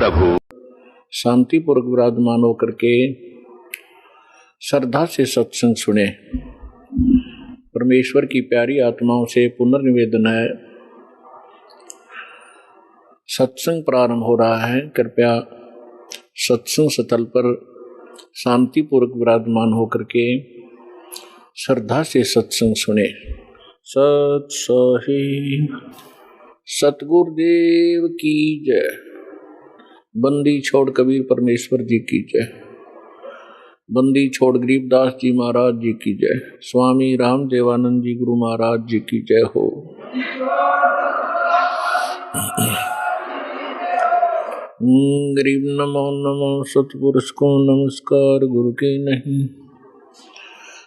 प्रभु। शांतिपूर्वक विराजमान होकर के श्रद्धा से सत्संग सुने। परमेश्वर की प्यारी आत्माओं से पुनर्निवेदन है, सत्संग प्रारंभ हो रहा है। कृपया सत्संग स्थल पर शांतिपूर्वक विराजमान होकर के श्रद्धा से सत्संग सुने। सत सही सतगुरुदेव की जय। बंदी छोड़ कबीर परमेश्वर जी की जय। बंदी छोड़ गरीबदास जी महाराज जी की जय। स्वामी राम देवानंद जी गुरु महाराज जी की जय हो। गरीब नमो नमो सतपुरुष को नमस्कार गुरु के नहीं।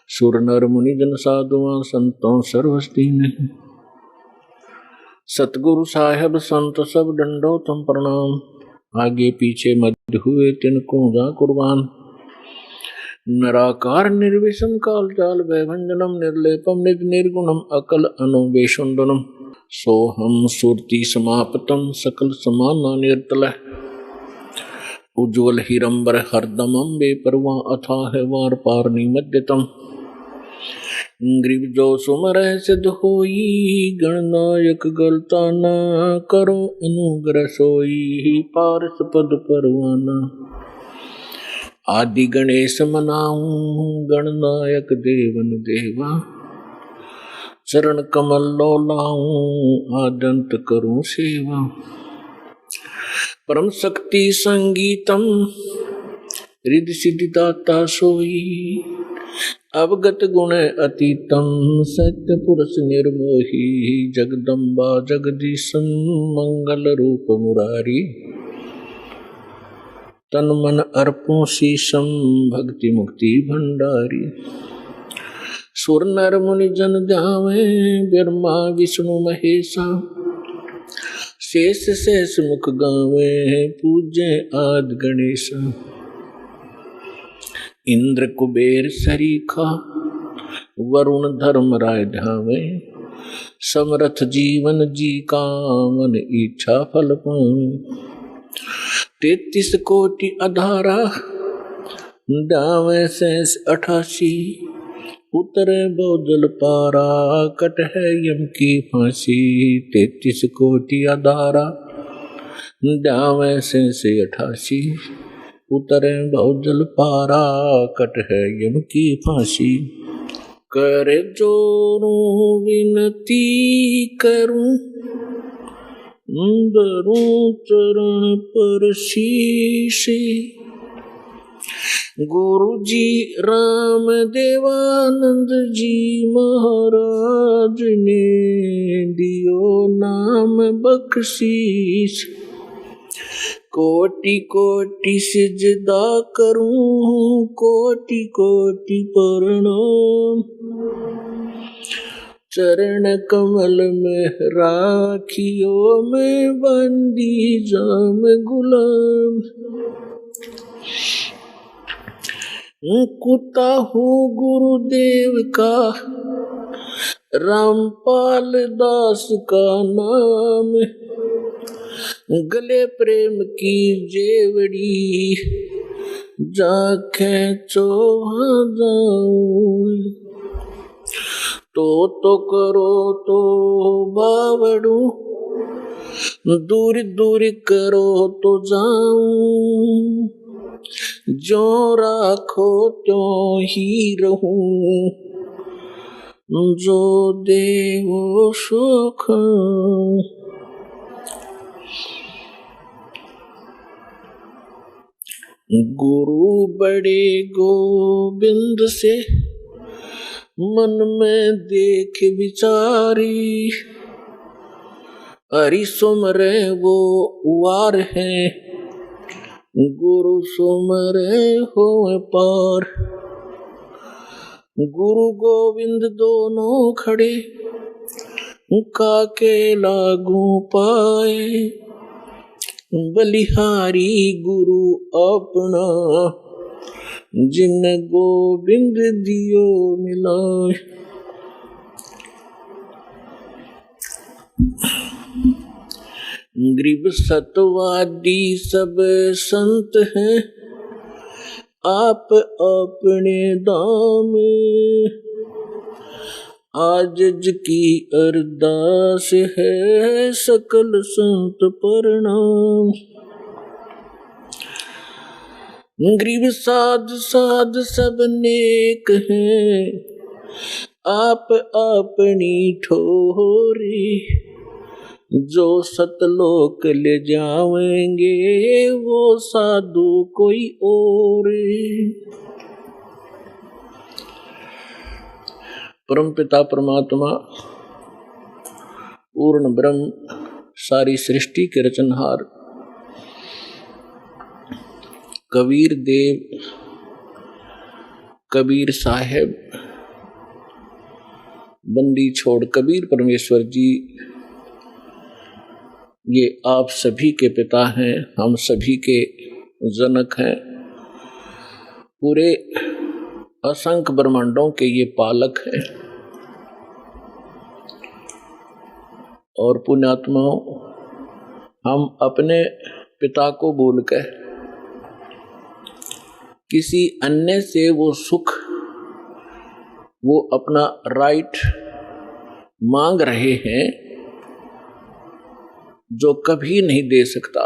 सुर नर मुनि जन साधुआ संतों सर्वस्ती नहीं। सतगुरु साहेब संत सब डंडो तुम प्रणाम। आगे पीछे मध्य हुए तिनको जा कुर्बान। नराकार निर्विषम काल जाल भयभंजनम निर्लेपम निज निर्गुणम अकल अनुवेशुंडनम सोहम सुरति समापतम सकल समान निर्तल उज्ज्वल हिरंबर हरदमम बेपरवा अथाह वार पार निमज्जतम। ग्रीव जो सुमर सिद्ध होई गणनायक गलता न करो अनुग्रह सोई पारस पद परवाना। आदि गणेश मनाऊं गणनायक देवन देवा चरण कमल लो लाऊं आदंत करूं सेवा। परम शक्ति संगीतम रिद्धि सिद्धि दाता सोई अवगत गुण अतीतम सत्य पुरुष निर्मोही जगदम्बा जगदीशम मंगल रूप मुरारी। तन मन अर्पों शीशम भक्ति मुक्ति भंडारी। सुर नर मुनि जन ध्यावे ब्रह्मा विष्णु महेशा शेष शेष मुख गावे पूजे आदि गणेशा। इंद्र कुबेर सरीखा वरुण धर्म राय ध्यावे समरथ जीवन जी कामन इच्छा फल पावे। 33 कोटि अधारा दावे शेष 88 उतरे बहुजल पारा कट है यम की फांसी। 33 कोटि अधारा दावे शेष 88 उतरे बहुजल पारा कट है यम की फांसी। करे जोरूं विनती करूं धरूं चरण पर शीश। गुरु जी राम देवानंद जी महाराज ने दियो नाम बख्शीश। कोटि कोटि सिजदा करूं कोटि कोटि प्रणाम। चरण कमल में राखियो मैं बंदी जाम गुलाम। कुत्ता हूँ गुरुदेव का रामपाल दास का नाम। गले प्रेम की जेवड़ी जाके चोहा जाऊं। तो करो तो बावड़ू दूर दूर करो तो जाऊं। जो राखो त्यों ही रहूं जो देवो सो खाऊं। गुरु बड़े गोविंद से मन में देख विचारी। हरि सुमरे वो वार है गुरु सुमरे हो पार। गुरु गोविंद दोनों खड़े काके लागू पाए। बलिहारी गुरु अपना जिन गोविंद दियो मिलाए। गरीब सतवादी सब संत हैं, आप अपने दाम। आजज की अरदास है, सकल संत प्रणाम। गरीब साध साध सब नेक हैं, आप अपनी ठोरी। जो सतलोक ले जावेंगे, वो साधु कोई और। परम पिता परमात्मा पूर्ण ब्रह्म, सारी सृष्टि के रचनहार कबीर देव, कबीर साहेब, बंदी छोड़ कबीर परमेश्वर जी, ये आप सभी के पिता हैं, हम सभी के जनक हैं, पूरे असंख्य ब्रह्मांडों के ये पालक हैं। और पुण्यात्माओं, हम अपने पिता को भूलकर किसी अन्य से वो सुख, वो अपना राइट मांग रहे हैं जो कभी नहीं दे सकता,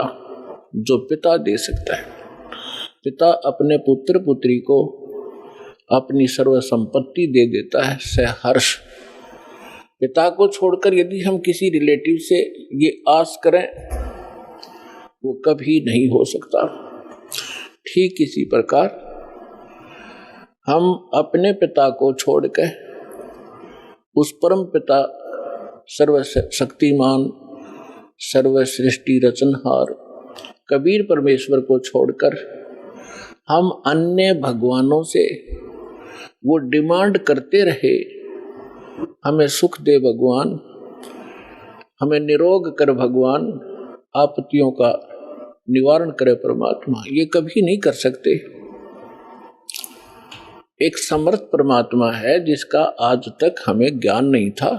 जो पिता दे सकता है। पिता अपने पुत्र पुत्री को अपनी सर्व संपत्ति दे देता है सहर्ष। पिता को छोड़कर यदि हम किसी रिलेटिव से ये आस करें, वो कभी नहीं हो सकता। ठीक इसी प्रकार हम अपने पिता को छोड़कर उस परम पिता सर्वशक्तिमान, सर्वसृष्टि रचनहार कबीर परमेश्वर को छोड़कर हम अन्य भगवानों से वो डिमांड करते रहे, हमें सुख दे भगवान, हमें निरोग कर भगवान, आपत्तियों का निवारण करे परमात्मा, ये कभी नहीं कर सकते। एक समर्थ परमात्मा है जिसका आज तक हमें ज्ञान नहीं था,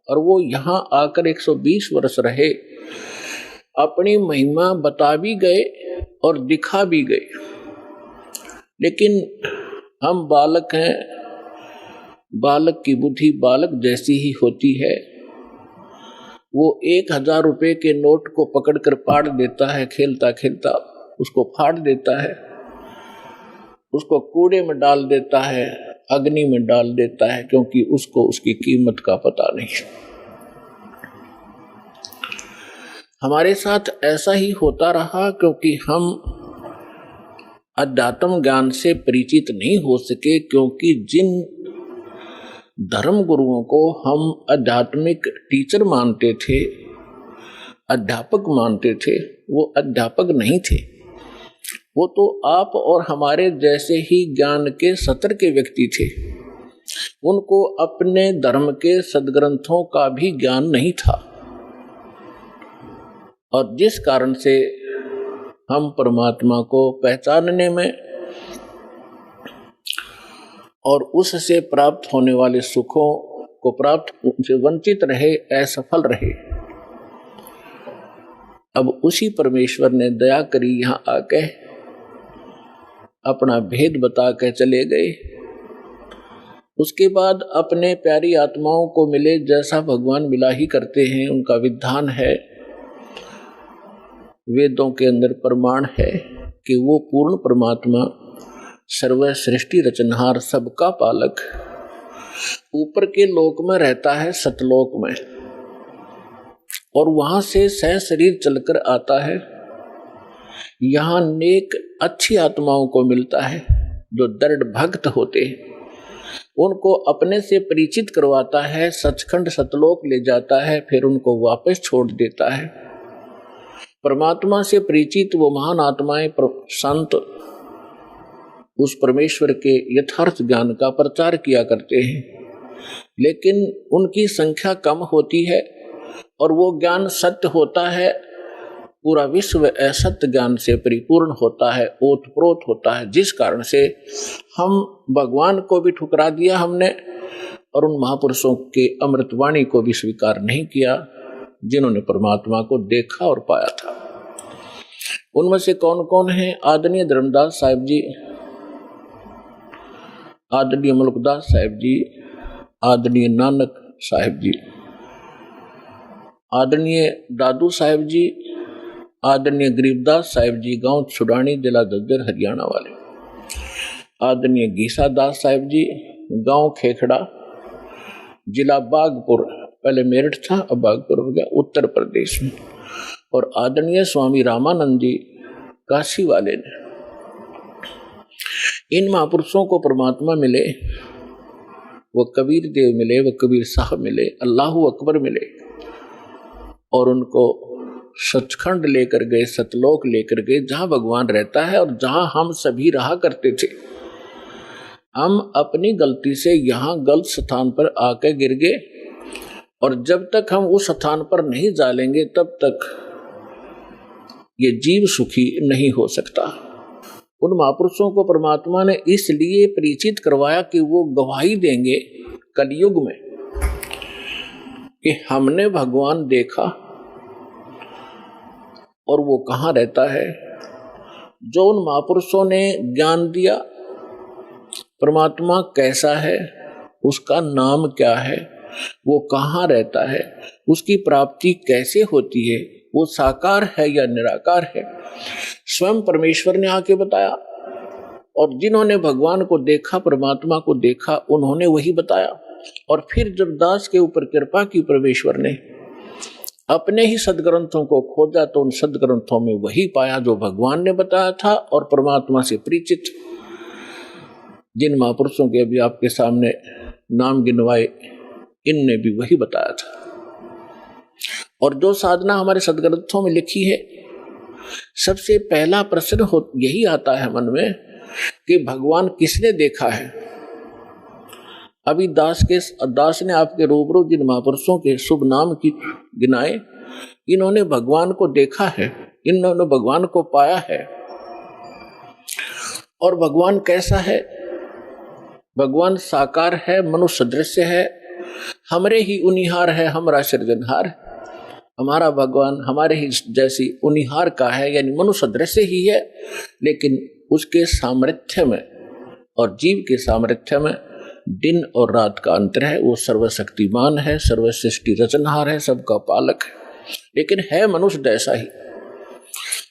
और वो यहाँ आकर 120 वर्ष रहे, अपनी महिमा बता भी गए और दिखा भी गए। लेकिन हम बालक हैं, बालक की बुद्धि बालक जैसी ही होती है। वो 1000 रुपए के नोट को पकड़कर फाड़ देता है, खेलता खेलता उसको फाड़ देता है, उसको कूड़े में डाल देता है, अग्नि में डाल देता है, क्योंकि उसको उसकी कीमत का पता नहीं। हमारे साथ ऐसा ही होता रहा, क्योंकि हम अध्यात्म ज्ञान से परिचित नहीं हो सके, क्योंकि जिन धर्म गुरुओं को हम आध्यात्मिक टीचर मानते थे, अध्यापक मानते थे, वो अध्यापक नहीं थे। वो तो आप और हमारे जैसे ही ज्ञान के सत्र के व्यक्ति थे। उनको अपने धर्म के सद्ग्रंथों का भी ज्ञान नहीं था, और जिस कारण से हम परमात्मा को पहचानने में और उससे प्राप्त होने वाले सुखों को प्राप्त से वंचित रहे, असफल रहे। अब उसी परमेश्वर ने दया करी, यहाँ आके अपना भेद बता के चले गए। उसके बाद अपने प्यारी आत्माओं को मिले, जैसा भगवान मिला ही करते हैं, उनका विधान है। वेदों के अंदर प्रमाण है कि वो पूर्ण परमात्मा, सर्व सृष्टि रचनहार, सबका पालक, ऊपर के लोक में रहता है, सतलोक में, और वहां से सह शरीर चलकर आता है। यहाँ नेक अच्छी आत्माओं को मिलता है जो दृढ़ भक्त होते हैं, उनको अपने से परिचित करवाता है, सचखंड सतलोक ले जाता है, फिर उनको वापस छोड़ देता है। परमात्मा से परिचित वो महान आत्माएं, संत, उस परमेश्वर के यथार्थ ज्ञान का प्रचार किया करते हैं, लेकिन उनकी संख्या कम होती है और वो ज्ञान सत्य होता है। पूरा विश्व असत्य ज्ञान से परिपूर्ण होता है, ओतप्रोत होता है, जिस कारण से हम भगवान को भी ठुकरा दिया हमने, और उन महापुरुषों के अमृतवाणी को भी स्वीकार नहीं किया, जिन्होंने परमात्मा को देखा और पाया था। उनमें से कौन कौन है? आदरणीय धर्मदास साहिब जी, आदरणीय मुल्कदास साहिब जी, आदरणीय नानक साहिब जी, आदरणीय दादू साहिब जी, आदरणीय गरीबदास साहिब जी, गांव छुड़ानी, जिला झज्जर, हरियाणा वाले, आदरणीय गीसा दास साहिब जी, गांव खेखड़ा, जिला बागपुर, पहले मेरठ था अब बागपुर हो गया, उत्तर प्रदेश में, और आदरणीय स्वामी रामानंद जी काशी वाले ने। इन महापुरुषों को परमात्मा मिले, वो कबीर देव मिले, वो कबीर साहब मिले, अल्लाहू अकबर मिले, और उनको सचखंड लेकर गए, सतलोक लेकर गए, जहां भगवान रहता है और जहां हम सभी रहा करते थे। हम अपनी गलती से यहाँ गलत स्थान पर आकर गिर गए, और जब तक हम उस स्थान पर नहीं जालेंगे तब तक ये जीव सुखी नहीं हो सकता। उन महापुरुषों को परमात्मा ने इसलिए परिचित करवाया कि वो गवाही देंगे कलयुग में कि हमने भगवान देखा और वो कहाँ रहता है। जो उन महापुरुषों ने ज्ञान दिया परमात्मा कैसा है, उसका नाम क्या है, वो कहाँ रहता है, उसकी प्राप्ति कैसे होती है, वो साकार है या निराकार है, स्वयं परमेश्वर ने आके बताया। और जिन्होंने भगवान को देखा, परमात्मा को देखा, उन्होंने वही बताया। और फिर जब दास के ऊपर कृपा की परमेश्वर ने, अपने ही सदग्रंथों को खोजा तो उन सदग्रंथों में वही पाया जो भगवान ने बताया था। और परमात्मा से परिचित जिन महापुरुषों के अभी आपके सामने नाम गिनवाए, इनने भी वही बताया था। और जो साधना हमारे सदग्रंथों में लिखी है, सबसे पहला प्रश्न यही आता है मन में कि भगवान किसने देखा है। अभी दास ने आपके रूबरू जिन महापुरुषों के शुभ नाम की गिनाए, इन्होंने भगवान को देखा है, इन्होंने भगवान को पाया है। और भगवान कैसा है? भगवान साकार है, मनुष्य सदृश है, हमरे ही उनिहार है, हमारा सृजनहार। हमारा भगवान हमारे ही जैसी उनिहार का है, यानी मनुष्य सदृश ही है, लेकिन उसके सामर्थ्य में और जीव के सामर्थ्य में दिन और रात का अंतर है। वो सर्वशक्तिमान है, सर्वसृष्टि रचनहार है, सबका पालक है, लेकिन है मनुष्य जैसा ही।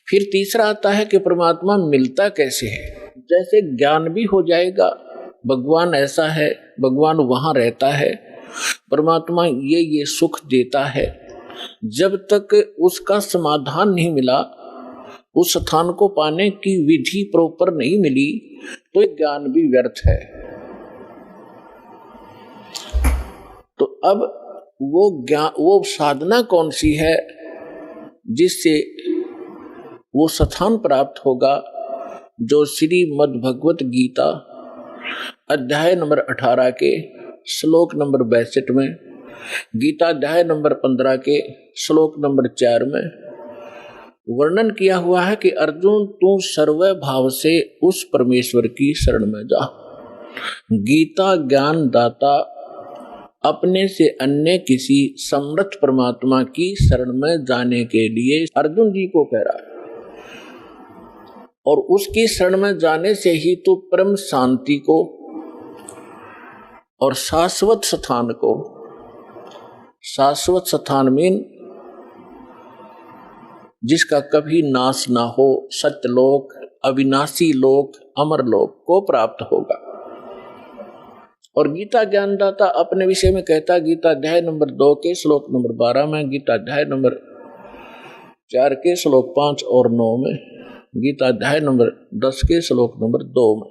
फिर तीसरा आता है कि परमात्मा मिलता कैसे है। जैसे ज्ञान भी हो जाएगा भगवान ऐसा है, भगवान वहां रहता है, परमात्मा ये सुख देता है, जब तक उसका समाधान नहीं मिला, उस स्थान को पाने की विधि प्रॉपर नहीं मिली, तो ज्ञान भी व्यर्थ है। तो अब वो साधना कौन सी है जिससे वो स्थान प्राप्त होगा, जो श्रीमद् भगवत गीता अध्याय नंबर 18 के श्लोक नंबर 62 में, गीता अध्याय नंबर 15 के श्लोक नंबर 4 में वर्णन किया हुआ है कि अर्जुन तू सर्व भाव से उस परमेश्वर की शरण में जा। गीता ज्ञान दाता अपने से अन्य किसी समर्थ परमात्मा की शरण में जाने के लिए अर्जुन जी को कह रहा है, और उसकी शरण में जाने से ही तो परम शांति को और शाश्वत स्थान को, शाश्वत स्थान मीन जिसका कभी नाश ना हो, सत्यलोक, अविनाशी लोक, अमर लोक को प्राप्त होगा। और गीता ज्ञानदाता अपने विषय में कहता, गीता अध्याय नंबर 2 के श्लोक नंबर 12 में, गीता अध्याय नंबर 4 के श्लोक 5 और 9 में, गीता अध्याय नंबर 10 के श्लोक नंबर 2 में,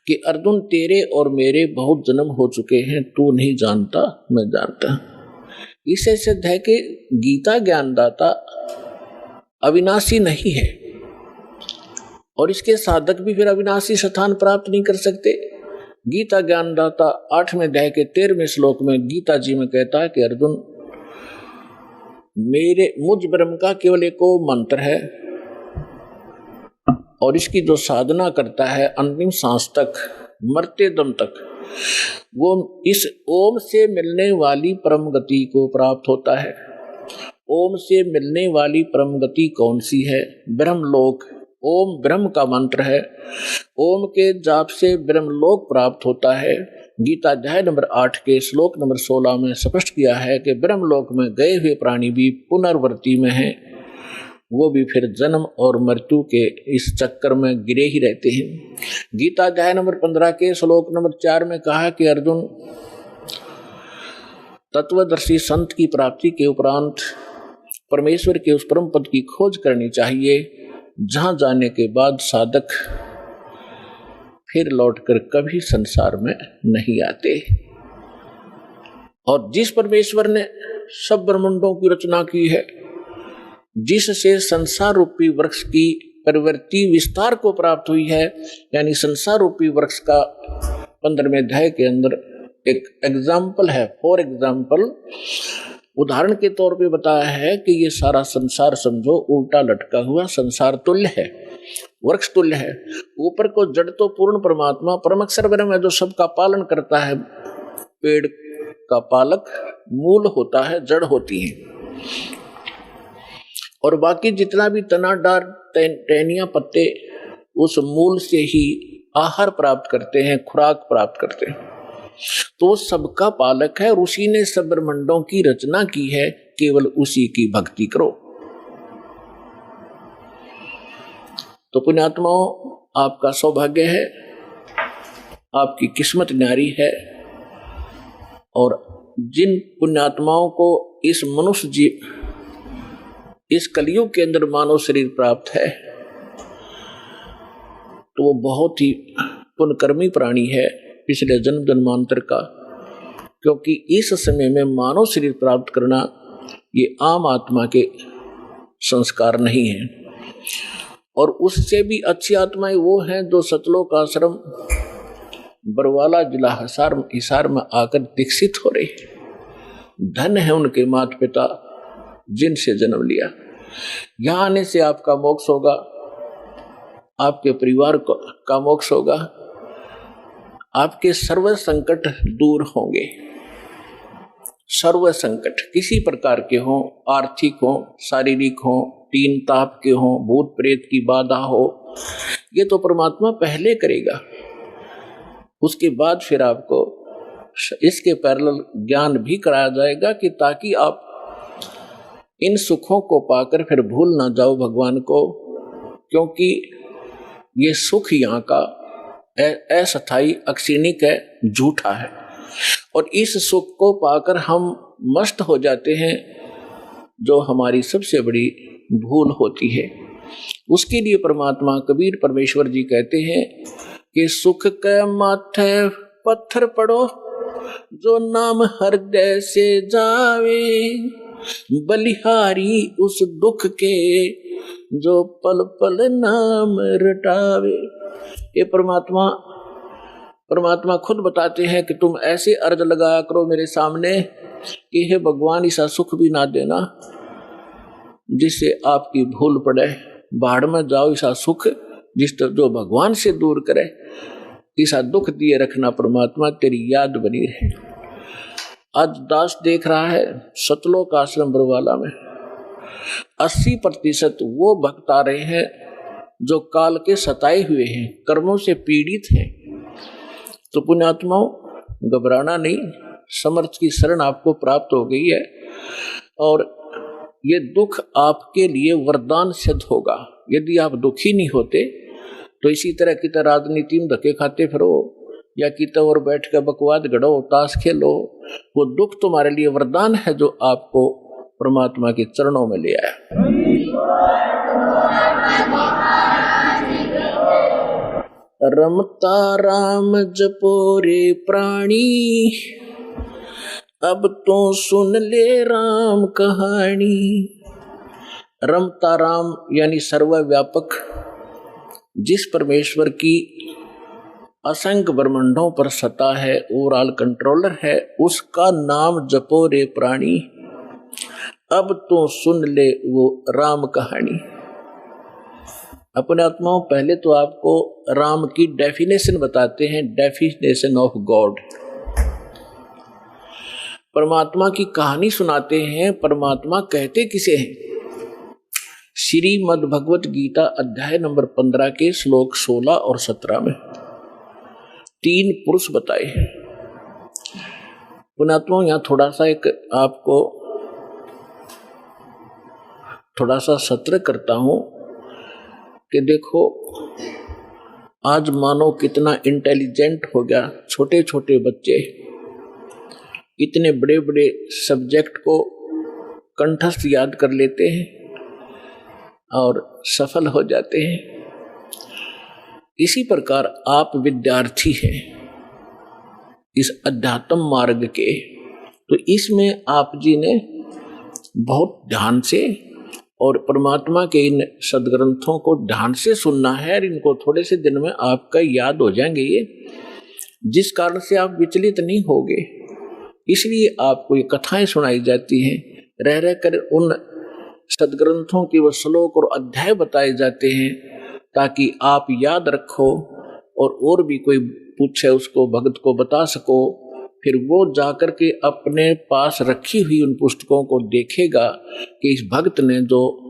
कि अर्जुन तेरे और मेरे बहुत जन्म हो चुके हैं, तू नहीं जानता मैं जानता। इसे सिद्ध है कि गीता ज्ञानदाता अविनाशी नहीं है, और इसके साधक भी फिर अविनाशी स्थान प्राप्त नहीं कर सकते। गीता ज्ञानदाता 8वें अध्याय के 13वें श्लोक में गीता जी में कहता है कि अर्जुन मुझ ब्रह्म का केवल एक मंत्र है, और इसकी जो साधना करता है अंतिम सांस तक, मरते दम तक, वो इस ओम से मिलने वाली परम गति को प्राप्त होता है। ओम से मिलने वाली परम गति कौन सी है? ब्रह्मलोक। ओम ब्रह्म का मंत्र है। ओम के जाप से ब्रह्मलोक प्राप्त होता है। गीता अध्याय नंबर 8 के श्लोक नंबर 16 में स्पष्ट किया है कि ब्रह्मलोक में गए हुए प्राणी भी पुनर्वृत्ति में हैं, वो भी फिर जन्म और मृत्यु के इस चक्कर में गिरे ही रहते हैं। गीता अध्याय नंबर 15 के श्लोक नंबर 4 में कहा कि अर्जुन, तत्वदर्शी संत की प्राप्ति के उपरांत परमेश्वर के उस परम पद की खोज करनी चाहिए, जहां जाने के बाद साधक फिर लौटकर कभी संसार में नहीं आते। और जिस परमेश्वर ने सब ब्रह्मांडों की रचना की है, जिससे संसार रूपी वृक्ष की प्रवृत्ति विस्तार को प्राप्त हुई है, यानी संसार रूपी वृक्ष का 15वें अध्याय के अंदर एक एग्जाम्पल है। फॉर एग्जाम्पल, उदाहरण के तौर पे बताया है कि ये सारा संसार समझो उल्टा लटका हुआ संसार तुल्य है, वृक्ष तुल्य है। ऊपर को जड़ तो पूर्ण परमात्मा परम अक्षर ब्रह्म है जो सबका पालन करता है। पेड़ का पालक मूल होता है, जड़ होती है, और बाकी जितना भी तना डार टहनियां पत्ते उस मूल से ही आहार प्राप्त करते हैं, खुराक प्राप्त करते हैं। तो सबका पालक है और उसी ने सब ब्रह्मांडों की रचना की है, केवल उसी की भक्ति करो। तो पुण्यात्माओं, आपका सौभाग्य है, आपकी किस्मत न्यारी है, और जिन पुण्यात्माओं को इस मनुष्य जीव इस कलयुग के अंदर मानव शरीर प्राप्त है, तो वो बहुत ही पुण्यकर्मी प्राणी है पिछले जन्म जन्मांतर का, क्योंकि इस समय में मानव शरीर प्राप्त करना ये आम आत्मा के संस्कार नहीं है। और उससे भी अच्छी आत्माएं वो हैं जो सतलोक आश्रम बरवाला जिला हिसार में आकर दीक्षित हो रही। धन है उनके माता पिता जिनसे जन्म लिया। यहाँ आने से आपका मोक्ष होगा, आपके परिवार का मोक्ष होगा, आपके सर्व संकट दूर होंगे। सर्व संकट किसी प्रकार के हों, आर्थिक हों, शारीरिक हों, तीन ताप के हों, भूत प्रेत की बाधा हो, ये तो परमात्मा पहले करेगा। उसके बाद फिर आपको इसके पैरेलल ज्ञान भी कराया जाएगा कि ताकि आप इन सुखों को पाकर फिर भूल ना जाओ भगवान को, क्योंकि ये सुख यहाँ का अस्थायी, अक्षणिक है, झूठा है। और इस सुख को पाकर हम मस्त हो जाते हैं, जो हमारी सबसे बड़ी भूल होती है। उसके लिए परमात्मा कबीर परमेश्वर जी कहते हैं कि सुख के माथे पत्थर पड़ो, जो नाम हृदय से जावे, बलिहारी उस दुख के, जो पल पल नाम रटावे। ये परमात्मा खुद बताते हैं कि तुम ऐसे अर्ज लगाया करो मेरे सामने कि हे भगवान, ऐसा सुख भी ना देना जिससे आपकी भूल पड़े, बाढ़ में जाओ ऐसा सुख जो भगवान से दूर करे, ऐसा दुख दिए रखना परमात्मा, तेरी याद बनी रहे। आज दास देख रहा है सतलोक आश्रम बरवाला में 80% वो भक्त आ रहे हैं जो काल के सताए हुए हैं, कर्मों से पीड़ित हैं। तो पुण्यात्माओं, घबराना नहीं, समर्थ की शरण आपको प्राप्त हो गई है, और ये दुख आपके लिए वरदान सिद्ध होगा। यदि आप दुखी नहीं होते तो इसी तरह की राजनीति में धक्के खाते फिरो, या कित और बैठ कर बकवाद गढ़ो, ताश खेलो, वो दुख तुम्हारे लिए वरदान है जो आपको परमात्मा के चरणों में ले आया। रमता राम जपो रे प्राणी, अब तो सुन ले राम कहानी। रमता राम यानी सर्वव्यापक, जिस परमेश्वर की असंख्य ब्रह्मांडों पर सत्ता है, ओवरऑल कंट्रोलर है, उसका नाम जपो रे प्राणी, अब तो सुन ले वो राम कहानी। अपने आत्माओं, पहले तो आपको राम की डेफिनेशन बताते हैं, डेफिनेशन ऑफ गॉड। परमात्मा की कहानी सुनाते हैं। परमात्मा कहते किसे हैं? श्रीमद् भगवत गीता अध्याय नंबर 15 के श्लोक 16 और 17 में 3 पुरुष बताए हैं। पुण्यात्माओं, यहाँ थोड़ा सा एक आपको थोड़ा सा सत्र करता हूं कि देखो आज मानो कितना इंटेलिजेंट हो गया। छोटे छोटे बच्चे इतने बड़े बड़े सब्जेक्ट को कंठस्थ याद कर लेते हैं और सफल हो जाते हैं। इसी प्रकार आप विद्यार्थी हैं इस अध्यात्म मार्ग के, तो इसमें आप जी ने बहुत ध्यान से और परमात्मा के इन सदग्रंथों को ध्यान से सुनना है और इनको थोड़े से दिन में आपका याद हो जाएंगे ये, जिस कारण से आप विचलित नहीं होगे। इसलिए आपको ये कथाएं सुनाई जाती हैं, रह रह कर उन सदग्रंथों की वो श्लोक और अध्याय बताए जाते हैं ताकि आप याद रखो और भी कोई पूछे उसको भक्त को बता सको। फिर वो जाकर के अपने पास रखी हुई उन पुस्तकों को देखेगा कि इस भक्त ने जो